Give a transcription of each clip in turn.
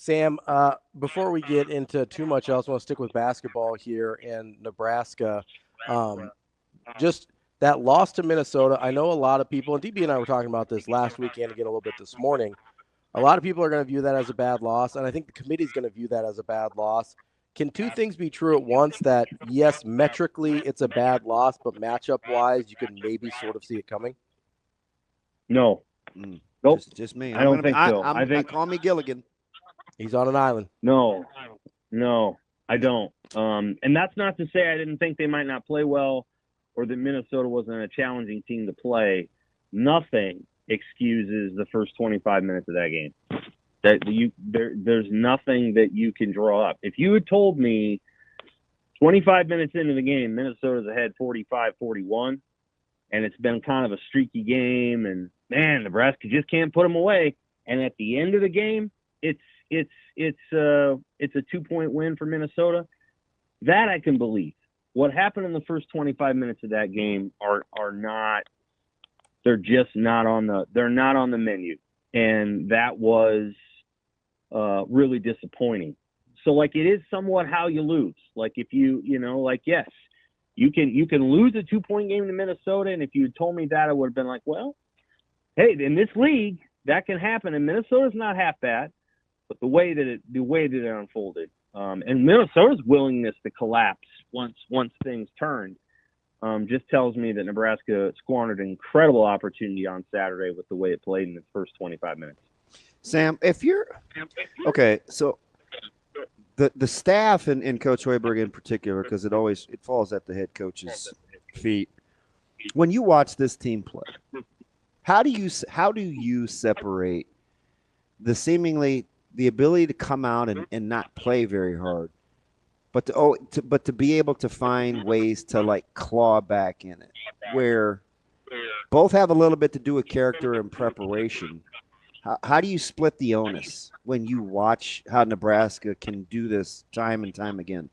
Sam, before we get into too much else, I want to stick with basketball here in Nebraska. Just that loss to Minnesota, I know a lot of people, and DB and I were talking about this last weekend again a little bit this morning. A lot of people are going to view that as a bad loss, and I think the committee is going to view that as a bad loss. Can two things be true at once? That, yes, metrically it's a bad loss, but matchup-wise, you could maybe sort of see it coming? No. Nope. Just me. I don't think so. I think call me Gilligan. He's on an island. No, I don't. And that's not to say I didn't think they might not play well or that Minnesota wasn't a challenging team to play. Nothing excuses the first 25 minutes of that game. There's nothing that you can draw up. If you had told me 25 minutes into the game, Minnesota's ahead 45-41, and it's been kind of a streaky game, and man, Nebraska just can't put them away. And at the end of the game, it's a 2-point win for Minnesota. That I can believe. What happened in the first 25 minutes of that game are not. They're just not on the menu, and that was really disappointing. So like it is somewhat how you lose. Like if yes, you can lose a 2-point game to Minnesota, and if you had told me that, I would have been like, well, hey, in this league that can happen, and Minnesota's not half bad. But the way that it unfolded, and Minnesota's willingness to collapse once things turned, just tells me that Nebraska squandered an incredible opportunity on Saturday with the way it played in its first 25 minutes. Sam, if you're okay, so the staff and Coach Hoiberg in particular, because it falls at the head coach's feet. When you watch this team play, how do you separate the ability to come out and not play very hard, but to be able to find ways to like claw back in it, where both have a little bit to do with character and preparation? How do you split the onus when you watch how Nebraska can do this time and time again?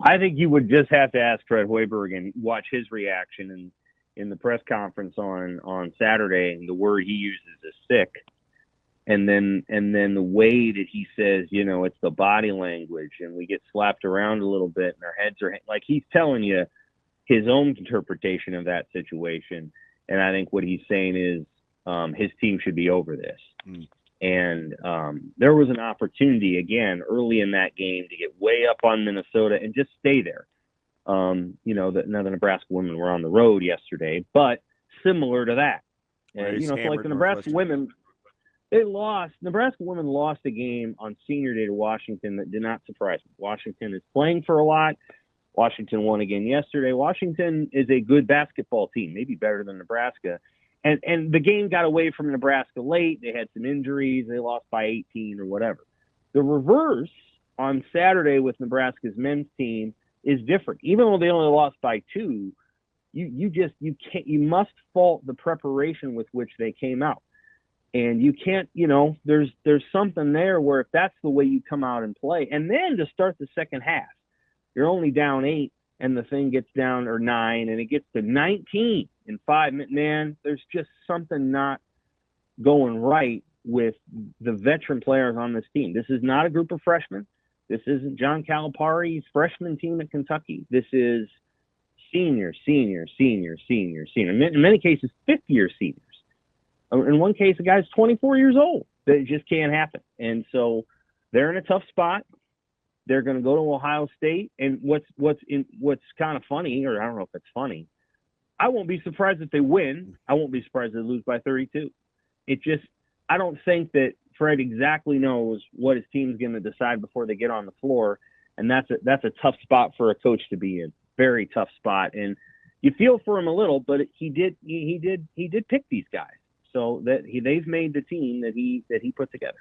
I think you would just have to ask Fred Hoiberg and watch his reaction in the press conference on Saturday, and the word he uses is sick. And then the way that he says, it's the body language, and we get slapped around a little bit, and our heads are like he's telling you his own interpretation of that situation. And I think what he's saying is his team should be over this. And there was an opportunity again early in that game to get way up on Minnesota and just stay there. The Nebraska women were on the road yesterday, but similar to that, and so like the Nebraska women. Nebraska women lost a game on senior day to Washington that did not surprise me. Washington is playing for a lot. Washington won again yesterday. Washington is a good basketball team, maybe better than Nebraska. And the game got away from Nebraska late. They had some injuries. They lost by 18 or whatever. The reverse on Saturday with Nebraska's men's team is different. Even though they only lost by 2, you must fault the preparation with which they came out. And you can't, there's something there where if that's the way you come out and play, and then to start the second half, you're only down 8 and the thing gets down, or 9, and it gets to 19 in 5 minutes, man, there's just something not going right with the veteran players on this team. This is not a group of freshmen. This isn't John Calipari's freshman team at Kentucky. This is senior. In many cases, fifth-year seniors. In one case, the guy's 24 years old. That just can't happen. And so they're in a tough spot. They're going to go to Ohio State. And what's kind of funny, or I don't know if it's funny, I won't be surprised if they win. I won't be surprised if they lose by 32. I don't think that Fred exactly knows what his team's going to decide before they get on the floor. And that's a tough spot for a coach to be in. Very tough spot. And you feel for him a little, but he did pick these guys. So that they've made the team that he put together.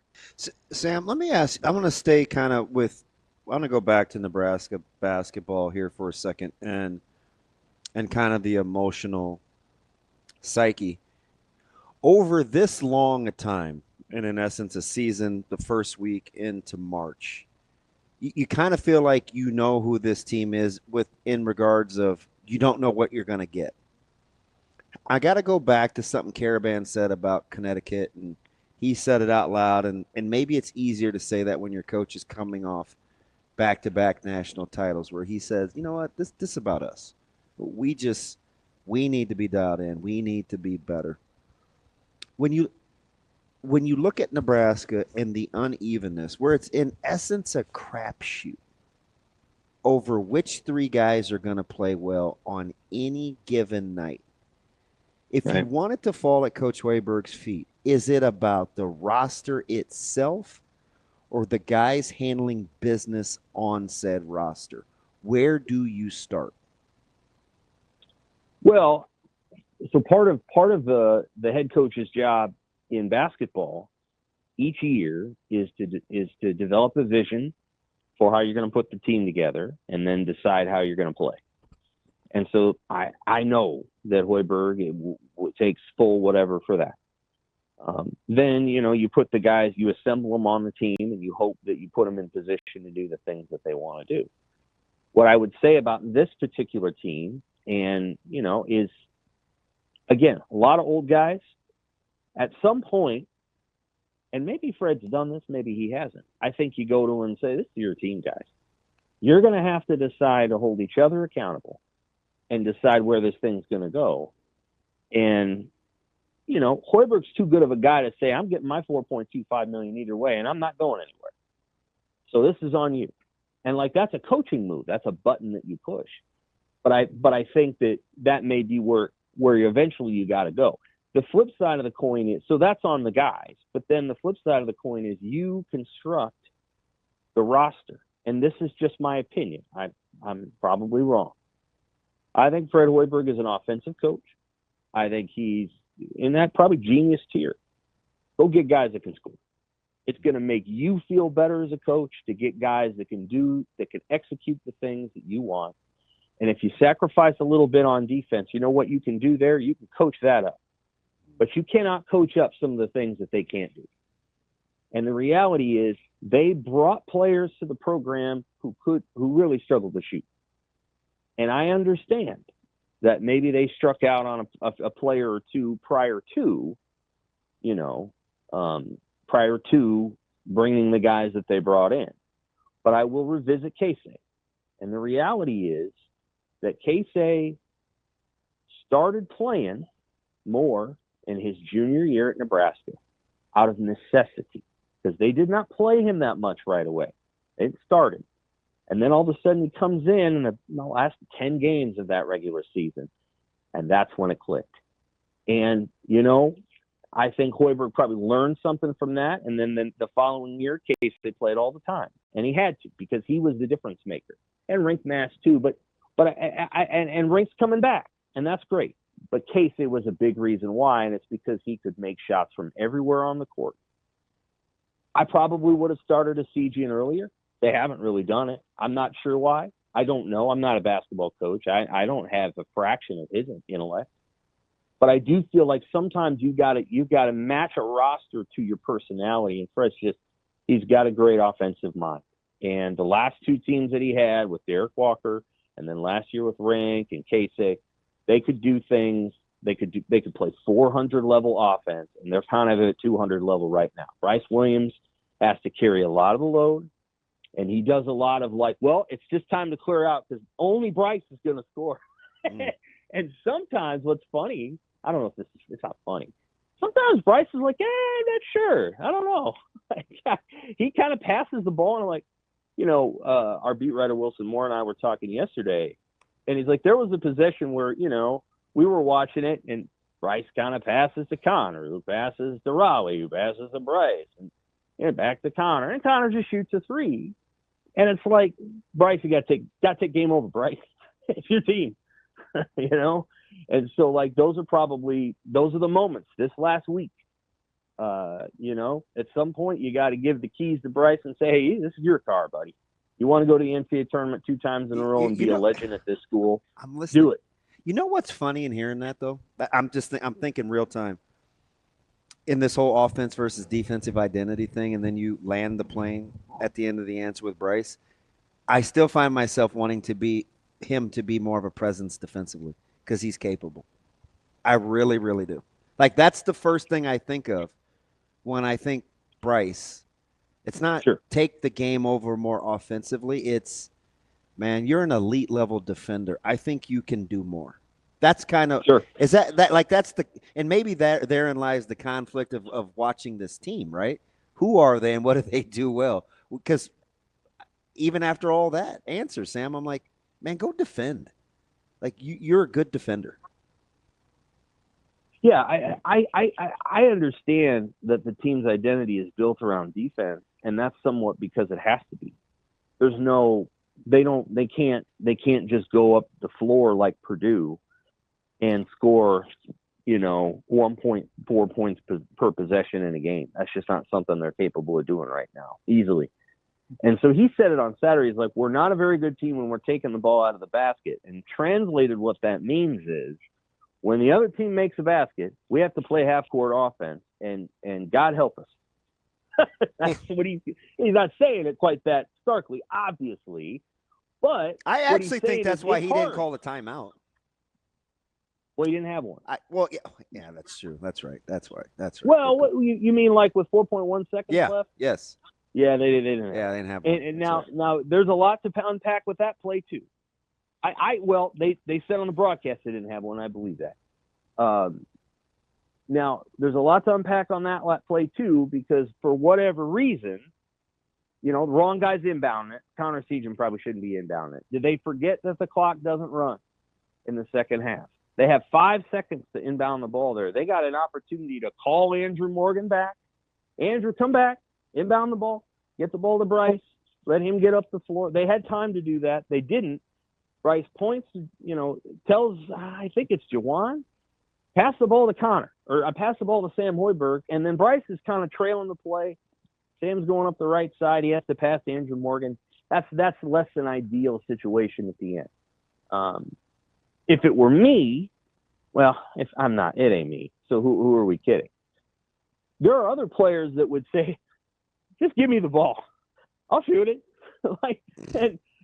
Sam, let me ask. I want to stay kind of with. I want to go back to Nebraska basketball here for a second, and kind of the emotional psyche over this long a time, and in essence, a season, the first week into March. You kind of feel like you know who this team is in regards of you don't know what you're going to get. I got to go back to something Caravan said about Connecticut he said it out loud, and maybe it's easier to say that when your coach is coming off back-to-back national titles, where he says, you know what, this is about us. We need to be dialed in. We need to be better. When you look at Nebraska and the unevenness, where it's in essence a crapshoot over which three guys are going to play well on any given night. If you want it to fall at Coach Hoiberg's feet, is it about the roster itself or the guys handling business on said roster? Where do you start? Well, so part of the head coach's job in basketball each year is to develop a vision for how you're going to put the team together and then decide how you're going to play. And so I know that Hoiberg takes full whatever for that. Then, you put the guys, you assemble them on the team, and you hope that you put them in position to do the things that they want to do. What I would say about this particular team, and, is, again, a lot of old guys. At some point, and maybe Fred's done this, maybe he hasn't. I think you go to him and say, this is your team, guys. You're going to have to decide to hold each other accountable and decide where this thing's going to go. And, Hoiberg's too good of a guy to say, I'm getting my $4.25 million either way, and I'm not going anywhere. So this is on you. And that's a coaching move. That's a button that you push. But I think that may be where eventually you got to go. The flip side of the coin is, so that's on the guys. But then the flip side of the coin is you construct the roster. And this is just my opinion. I'm probably wrong. I think Fred Hoiberg is an offensive coach. I think he's in that probably genius tier. Go get guys that can score. It's going to make you feel better as a coach to get guys that can execute the things that you want. And if you sacrifice a little bit on defense, you know what you can do there? You can coach that up. But you cannot coach up some of the things that they can't do. And the reality is they brought players to the program who really struggled to shoot. And I understand that maybe they struck out on a player or two prior to bringing the guys that they brought in. But I will revisit Casey. And the reality is that Casey started playing more in his junior year at Nebraska out of necessity, because they did not play him that much right away. It started. And then all of a sudden he comes in the last 10 games of that regular season, and that's when it clicked. And, I think Hoiberg probably learned something from that, and then the following year, Casey played all the time. And he had to, because he was the difference maker. And Rink Mass too, but Rink's coming back, and that's great. But Casey was a big reason why, and it's because he could make shots from everywhere on the court. I probably would have started a CG earlier. They haven't really done it. I'm not sure why. I don't know. I'm not a basketball coach. I don't have a fraction of his intellect. But I do feel like sometimes you've got to match a roster to your personality. And Fred's he's got a great offensive mind. And the last two teams that he had with Derek Walker, and then last year with Rink and Casey, they could do things. They could play 400 level offense, and they're kind of at 200 level right now. Bryce Williams has to carry a lot of the load, and he does a lot of it's just time to clear out because only Bryce is going to score. And sometimes what's funny, I don't know if it's not funny. Sometimes Bryce is like, not sure. I don't know. He kind of passes the ball, and our beat writer Wilson Moore and I were talking yesterday, and he's like, there was a possession where, we were watching it, and Bryce kind of passes to Connor, who passes to Ravi, who passes to Bryce, and back to Connor, and Connor just shoots a three. And it's like, Bryce, you got to take game over, Bryce. It's your team, And so, those are the moments this last week. At some point, you got to give the keys to Bryce and say, hey, this is your car, buddy. You want to go to the NCAA tournament 2 times in a row and be a legend at this school? I'm listening. Do it. You know what's funny in hearing that, though? I'm thinking real time. In this whole offense versus defensive identity thing, and then you land the plane at the end of the answer with Bryce, I still find myself wanting to be more of a presence defensively because he's capable. I really, really do. That's the first thing I think of when I think Bryce, it's not Sure. take the game over more offensively. It's, man, you're an elite level defender. I think you can do more. That's kind of Sure. is that like that's the and maybe that therein lies the conflict of watching this team, right? Who are they and what do they do well? Because even after all that answer, Sam, I'm like, man, go defend. Like you're a good defender. Yeah, I understand that the team's identity is built around defense, and that's somewhat because it has to be. They can't just go up the floor like Purdue and score, 1.4 points per possession in a game. That's just not something they're capable of doing right now, easily. And so he said it on Saturday. He's like, we're not a very good team when we're taking the ball out of the basket. And translated, what that means is when the other team makes a basket, we have to play half-court offense, and God help us. That's what he's not saying it quite that starkly, obviously, but I actually think that's why he didn't call the timeout. Well, he didn't have one. Yeah, that's true. That's right. That's right. Well, what, you mean like with 4.1 seconds left? Yes. Yeah, they didn't. Yeah, they didn't have one. And now there's a lot to unpack with that play too. They said on the broadcast they didn't have one. I believe that. Now there's a lot to unpack on that play too, because for whatever reason, the wrong guy's inbounding it. Connor Seaton probably shouldn't be inbounding it. Did they forget that the clock doesn't run in the second half? They have 5 seconds to inbound the ball there. They got an opportunity to call Andrew Morgan back. Andrew, come back, inbound the ball, get the ball to Bryce, let him get up the floor. They had time to do that. They didn't. Bryce points, tells, I think it's Jawan, pass the ball to Connor, or I pass the ball to Sam Hoiberg, and then Bryce is kind of trailing the play. Sam's going up the right side. He has to pass to Andrew Morgan. That's less than ideal situation at the end. If it were me, well, if I'm not, it ain't me. So who are we kidding? There are other players that would say, just give me the ball. I'll shoot it.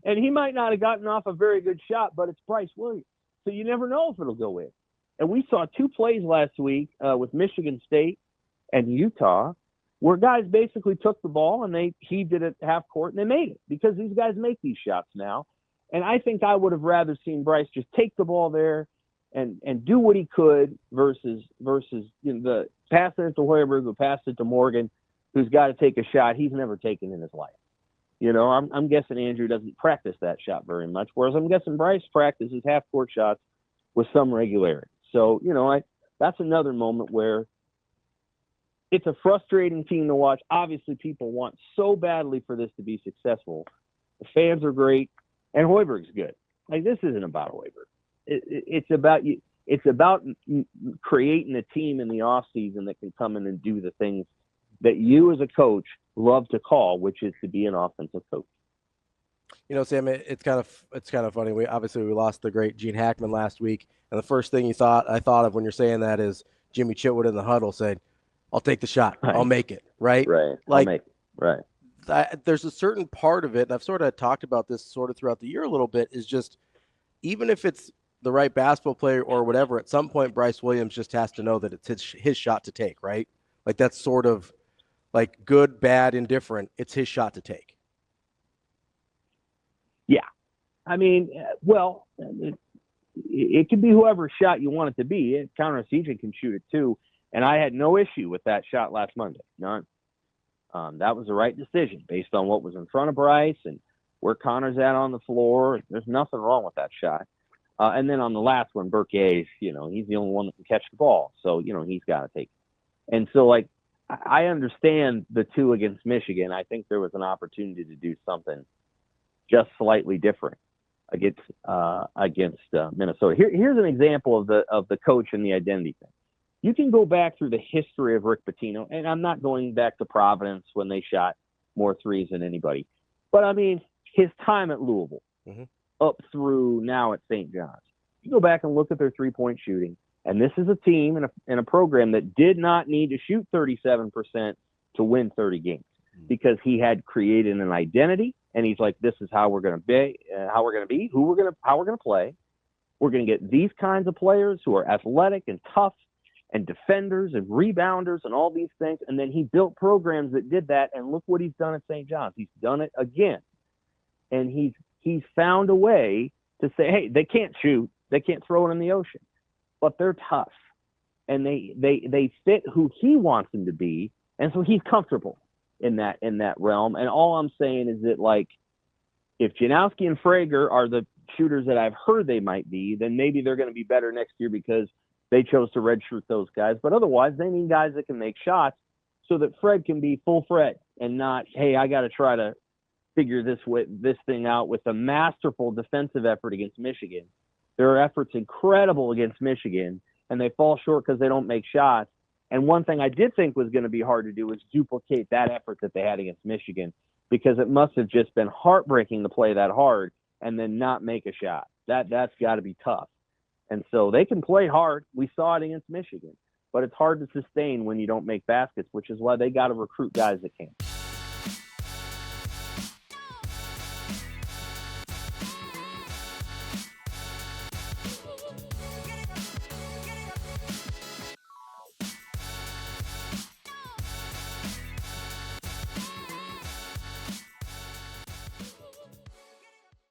And he might not have gotten off a very good shot, but it's Bryce Williams. So you never know if it'll go in. And we saw 2 plays last week with Michigan State and Utah where guys basically took the ball and they heaved it at half court and they made it because these guys make these shots now. And I think I would have rather seen Bryce just take the ball there and do what he could versus the passing it to Hoiberg who passed it to Morgan, who's got to take a shot he's never taken in his life. I'm guessing Andrew doesn't practice that shot very much, whereas I'm guessing Bryce practices half-court shots with some regularity. So, that's another moment where it's a frustrating team to watch. Obviously, people want so badly for this to be successful. The fans are great. And Hoiberg's good. Like, this isn't about Hoiberg. It's about you. It's about creating a team in the offseason that can come in and do the things that you as a coach love to call, which is to be an offensive coach. Sam, it's kind of funny. We lost the great Gene Hackman last week, and the first thing I thought of when you're saying that is Jimmy Chitwood in the huddle said, "I'll take the shot. Right. I'll make it." Right. Right. Like, I'll make it. Right. There's a certain part of it, and I've sort of talked about this sort of throughout the year a little bit, is just even if it's the right basketball player or whatever, at some point Bryce Williams just has to know that it's his shot to take, right? Like, that's sort of like good, bad, indifferent. It's his shot to take. Yeah. I mean, well, it could be whoever's shot you want it to be. Connor Seaton can shoot it too, and I had no issue with that shot last Monday. None. That was the right decision based on what was in front of Bryce and where Connor's at on the floor. There's nothing wrong with that shot. And then on the last one, Burkay's, he's the only one that can catch the ball. So, he's got to take it. And so, I understand the 2 against Michigan. I think there was an opportunity to do something just slightly different against Minnesota. Here's an example of the coach and the identity thing. You can go back through the history of Rick Pitino, and I'm not going back to Providence when they shot more threes than anybody. But, I mean, his time at Louisville up through now at St. John's. You go back and look at their three-point shooting, and this is a team and a program that did not need to shoot 37% to win 30 games because he had created an identity, and he's like, this is how we're going to be, how we're going to play. We're going to get these kinds of players who are athletic and tough, and defenders and rebounders and all these things. And then he built programs that did that. And look what he's done at St. John's. He's done it again. And he's found a way to say, hey, they can't shoot. They can't throw it in the ocean, but they're tough. And they fit who he wants them to be. And so he's comfortable in that realm. And all I'm saying is that, like, if Janowski and Frager are the shooters that I've heard they might be, then maybe they're going to be better next year because they chose to redshirt those guys. But otherwise, they need guys that can make shots so that Fred can be full Fred and not, hey, I got to try to figure this thing out with a masterful defensive effort against Michigan. Their effort's incredible against Michigan, and they fall short because they don't make shots. And one thing I did think was going to be hard to do is duplicate that effort that they had against Michigan, because it must have just been heartbreaking to play that hard and then not make a shot. That's got to be tough. And so they can play hard. We saw it against Michigan, but it's hard to sustain when you don't make baskets, which is why they got to recruit guys that can.